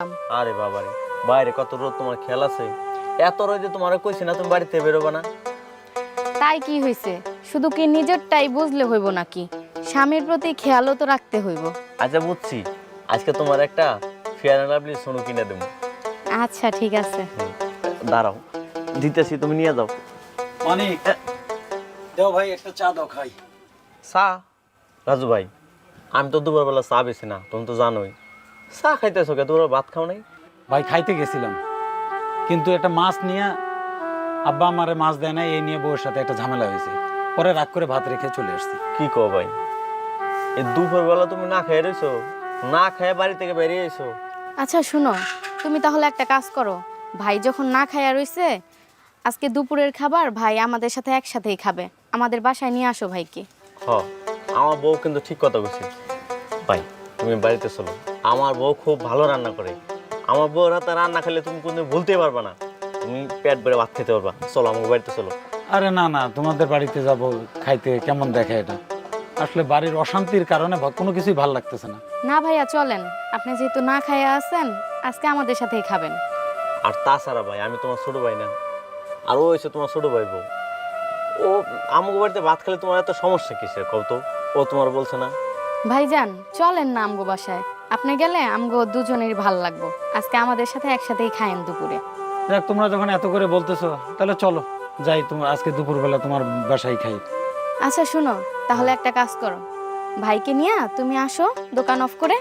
আরে বাবা রে, বাইরে কত রোদ, তোমার খেয়াল আছে? এত রোদে তোমার কইছি না তুমি বাড়িতে বেরোবা না। তাই কি হইছে? শুধু কি নিজেরটাই বুঝলে হইব নাকি? স্বামীর প্রতি খেয়ালও তো রাখতে হইব। আচ্ছা বুঝছি, আজকে তোমার একটা ফেয়ার অ্যান্ড লাভলি সোনু কিনে দেবো। আচ্ছা ঠিক আছে। দাঁড়াও, দিতেছি, তুমি নিয়ে যাও। অনেক দেও ভাই, একটা চা দাও খাই। চা? রাজু ভাই, আমি তো দুপুরবেলা চা বেছি না, তুমি তো জানোই। চা খাইতেছো কে? তোমরা ভাত খাও নাই? ভাই খাইতে গেছিলাম, কিন্তু একটা মাছ নিয়ে আব্বা আমারে মাছ দেয় না, এই নিয়ে বউয়ের সাথে একটা ঝামেলা হয়েছে। পরে রাগ করে ভাত রেখে চলে আসছি। কি কো ভাই, এই দুপুরবেলা তুমি না খেয়ে রয়েছো, না খেয়ে বাড়ি থেকে বেরিয়ে এসো? আচ্ছা শুনো, তুমি তাহলে একটা কাজ করো, ভাই যখন না খাইয়া রইছে, আজকে দুপুরের খাবার ভাই আমাদের সাথে একসাথেই খাবে। আমাদের বাসায় নিয়ে আসো ভাইকে। হ, আমার বউ কিন্তু ঠিক কথা বলছে। ভাই তুমি বাড়িতে চলো, আমার বউ খুব ভালো রান্না করে। আমার বউ রাতে রান্না খেলে তুমি কোনদিন ভুলতেই পারবা না। তুমি পেট ভরে ভাত খেতে পারবা। চলো আমার বাড়িতে চলো। আরে না না, তোমাদের বাড়িতে যাব খাইতে কেমন দেখে এটা? আসলে বাড়ির অশান্তির কারণে কোনো কিছুই ভালো লাগতেছে না। না ভাইয়া চলেন, আপনি যেহেতু না খাইয়া আছেন, আজকে আমাদের সাথেই খাবেন। আর তাছাড়া ভাই, আমি তোমার ছোট ভাই না? আর ও হয়েছে তোমার ছোট ভাই বউ। ও আমাকে বাড়িতে ভাত খেলে তোমার এত সমস্যা কিসের কত? ও তোমার বলছে না? ভাইজান চলেন না আমগো বাসায়, আপনি গেলে আমগো দুজনেরই ভাল লাগবো। আজকে আমাদের সাথে একসাথেই খায়েন দুপুরে। দেখ, তোমরা যখন এত করে বলতেছো তাহলে চলো যাই, তোমার আজকে দুপুরবেলা তোমার বাসায় খাই। আচ্ছা শুনো, তাহলে একটা কাজ করো, ভাইকে নিয়ে তুমি আসো দোকান অফ করে,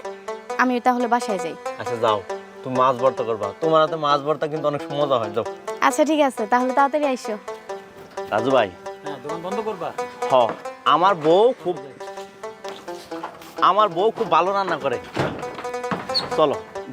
আমি তাহলে বাসায় যাই। আচ্ছা যাও, তুমি মাছ ভর্তা করবা। তোমার হাতে মাছ ভর্তা কিন্তু অনেক মজা হয়। যাও। আচ্ছা ঠিক আছে, তাহলে তাড়াতাড়ি আইসো। রাজু ভাই, হ্যাঁ, দোকান বন্ধ করবা? হ, আমার বউ খুব ভালো রান্না করে। চলো।